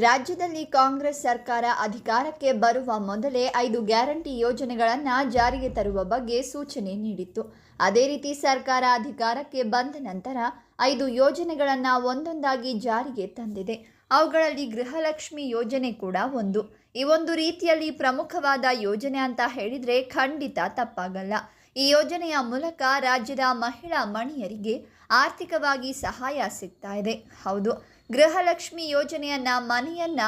ರಾಜ್ಯದಲ್ಲಿ ಕಾಂಗ್ರೆಸ್ ಸರ್ಕಾರ ಅಧಿಕಾರಕ್ಕೆ ಬರುವ ಮೊದಲೇ 5 ಗ್ಯಾರಂಟಿ ಯೋಜನೆಗಳನ್ನು ಜಾರಿಗೆ ತರುವ ಬಗ್ಗೆ ಸೂಚನೆ ನೀಡಿತ್ತು. ಅದೇ ರೀತಿ ಸರ್ಕಾರ ಅಧಿಕಾರಕ್ಕೆ ಬಂದ ನಂತರ 5 ಯೋಜನೆಗಳನ್ನು ಒಂದೊಂದಾಗಿ ಜಾರಿಗೆ ತಂದಿದೆ. ಅವುಗಳಲ್ಲಿ ಗೃಹಲಕ್ಷ್ಮಿ ಯೋಜನೆ ಕೂಡ ಒಂದು. ಈ ಒಂದು ರೀತಿಯಲ್ಲಿ ಪ್ರಮುಖವಾದ ಯೋಜನೆ ಅಂತ ಹೇಳಿದರೆ ಖಂಡಿತ ತಪ್ಪಾಗಲ್ಲ. ಈ ಯೋಜನೆಯ ಮೂಲಕ ರಾಜ್ಯದ ಮಹಿಳಾ ಮಣಿಯರಿಗೆ ಆರ್ಥಿಕವಾಗಿ ಸಹಾಯ ಸಿಗ್ತಾ ಇದೆ. ಹೌದು, ಗೃಹಲಕ್ಷ್ಮಿ ಯೋಜನೆಯನ್ನ ಮನೆಯನ್ನ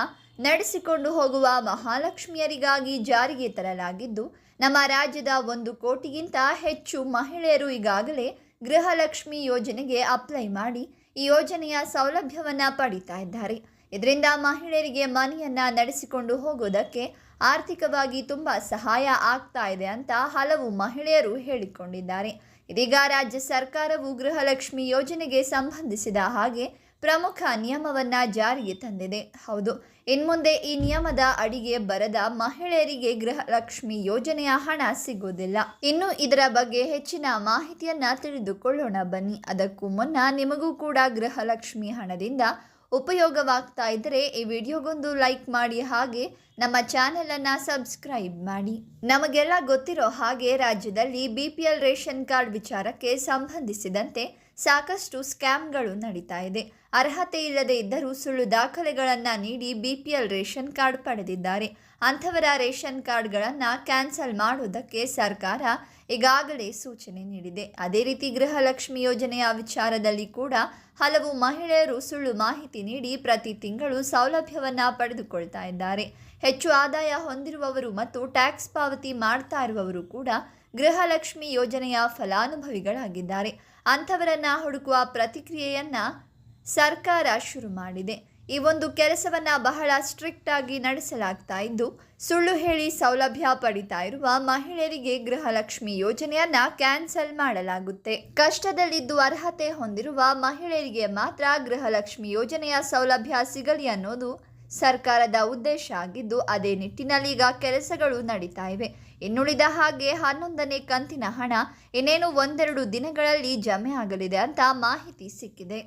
ನಡೆಸಿಕೊಂಡು ಹೋಗುವ ಮಹಾಲಕ್ಷ್ಮಿಯರಿಗಾಗಿ ಜಾರಿಗೆ ತರಲಾಗಿದ್ದು, ನಮ್ಮ ರಾಜ್ಯದ 1 ಕೋಟಿಗಿಂತ ಹೆಚ್ಚು ಮಹಿಳೆಯರು ಈಗಾಗಲೇ ಗೃಹಲಕ್ಷ್ಮಿ ಯೋಜನೆಗೆ ಅಪ್ಲೈ ಮಾಡಿ ಈ ಯೋಜನೆಯ ಸೌಲಭ್ಯವನ್ನು ಪಡಿತಾ ಇದ್ದಾರೆ. ಇದರಿಂದ ಮಹಿಳೆಯರಿಗೆ ಮನೆಯನ್ನ ನಡೆಸಿಕೊಂಡು ಹೋಗೋದಕ್ಕೆ ಆರ್ಥಿಕವಾಗಿ ತುಂಬ ಸಹಾಯ ಆಗ್ತಾ ಇದೆ ಅಂತ ಹಲವು ಮಹಿಳೆಯರು ಹೇಳಿಕೊಂಡಿದ್ದಾರೆ. ಇದೀಗ ರಾಜ್ಯ ಸರ್ಕಾರವು ಗೃಹಲಕ್ಷ್ಮಿ ಯೋಜನೆಗೆ ಸಂಬಂಧಿಸಿದ ಹಾಗೆ ಪ್ರಮುಖ ನಿಯಮವನ್ನ ಜಾರಿಗೆ ತಂದಿದೆ. ಹೌದು, ಇನ್ಮುಂದೆ ಈ ನಿಯಮದ ಅಡಿಗೆ ಬರದ ಮಹಿಳೆಯರಿಗೆ ಗೃಹಲಕ್ಷ್ಮಿ ಯೋಜನೆಯ ಹಣ ಸಿಗೋದಿಲ್ಲ. ಇನ್ನು ಇದರ ಬಗ್ಗೆ ಹೆಚ್ಚಿನ ಮಾಹಿತಿಯನ್ನ ತಿಳಿದುಕೊಳ್ಳೋಣ ಬನ್ನಿ. ಅದಕ್ಕೂ ಮುನ್ನ ನಿಮಗೂ ಕೂಡ ಗೃಹಲಕ್ಷ್ಮಿ ಹಣದಿಂದ ಉಪಯೋಗವಾಗ್ತಾ ಇದ್ದರೆ ಈ ವಿಡಿಯೋಗೊಂದು ಲೈಕ್ ಮಾಡಿ, ಹಾಗೆ ನಮ್ಮ ಚಾನೆಲನ್ನು ಸಬ್ಸ್ಕ್ರೈಬ್ ಮಾಡಿ. ನಮಗೆಲ್ಲ ಗೊತ್ತಿರೋ ಹಾಗೆ ರಾಜ್ಯದಲ್ಲಿ BPL ರೇಷನ್ ಕಾರ್ಡ್ ವಿಚಾರಕ್ಕೆ ಸಂಬಂಧಿಸಿದಂತೆ ಸಾಕಷ್ಟು ಸ್ಕ್ಯಾಮ್ಗಳು ನಡೀತಾ ಇದೆ. ಅರ್ಹತೆ ಇಲ್ಲದೆ ಇದ್ದರೂ ಸುಳ್ಳು ದಾಖಲೆಗಳನ್ನು ನೀಡಿ BPL ರೇಷನ್ ಕಾರ್ಡ್ ಪಡೆದಿದ್ದಾರೆ. ಅಂಥವರ ರೇಷನ್ ಕಾರ್ಡ್ಗಳನ್ನು ಕ್ಯಾನ್ಸಲ್ ಮಾಡೋದಕ್ಕೆ ಸರ್ಕಾರ ಈಗಾಗಲೇ ಸೂಚನೆ ನೀಡಿದೆ. ಅದೇ ರೀತಿ ಗೃಹಲಕ್ಷ್ಮಿ ಯೋಜನೆಯ ವಿಚಾರದಲ್ಲಿ ಕೂಡ ಹಲವು ಮಹಿಳೆಯರು ಸುಳ್ಳು ಮಾಹಿತಿ ನೀಡಿ ಪ್ರತಿ ತಿಂಗಳು ಸೌಲಭ್ಯವನ್ನು ಪಡೆದುಕೊಳ್ತಾ ಇದ್ದಾರೆ. ಹೆಚ್ಚು ಆದಾಯ ಹೊಂದಿರುವವರು ಮತ್ತು ಟ್ಯಾಕ್ಸ್ ಪಾವತಿ ಮಾಡ್ತಾ ಇರುವವರು ಕೂಡ ಗೃಹಲಕ್ಷ್ಮಿ ಯೋಜನೆಯ ಫಲಾನುಭವಿಗಳಾಗಿದ್ದಾರೆ. ಅಂಥವರನ್ನ ಹುಡುಕುವ ಪ್ರತಿಕ್ರಿಯೆಯನ್ನು ಸರ್ಕಾರ ಶುರು ಮಾಡಿದೆ. ಈ ಒಂದು ಕೆಲಸವನ್ನು ಬಹಳ ಸ್ಟ್ರಿಕ್ಟ್ ಆಗಿ ನಡೆಸಲಾಗ್ತಾ ಇದ್ದು, ಸುಳ್ಳು ಹೇಳಿ ಸೌಲಭ್ಯ ಪಡಿತಾ ಇರುವ ಮಹಿಳೆಯರಿಗೆ ಗೃಹಲಕ್ಷ್ಮಿ ಯೋಜನೆಯನ್ನ ಕ್ಯಾನ್ಸಲ್ ಮಾಡಲಾಗುತ್ತೆ. ಕಷ್ಟದಲ್ಲಿದ್ದು ಅರ್ಹತೆ ಹೊಂದಿರುವ ಮಹಿಳೆಯರಿಗೆ ಮಾತ್ರ ಗೃಹಲಕ್ಷ್ಮಿ ಯೋಜನೆಯ ಸೌಲಭ್ಯ ಸಿಗಲಿ ಅನ್ನೋದು ಸರ್ಕಾರದ ಉದ್ದೇಶ ಆಗಿದ್ದು, ಅದೇ ನಿಟ್ಟಿನಲ್ಲಿ ಈಗ ಕೆಲಸಗಳು ನಡೀತಾ ಇವೆ. ಇನ್ನುಳಿದ ಹಾಗೆ 11ನೇ ಕಂತಿನ ಹಣ ಇನ್ನೇನು 1-2 ದಿನಗಳಲ್ಲಿ ಜಮೆ ಆಗಲಿದೆ ಅಂತ ಮಾಹಿತಿ ಸಿಕ್ಕಿದೆ.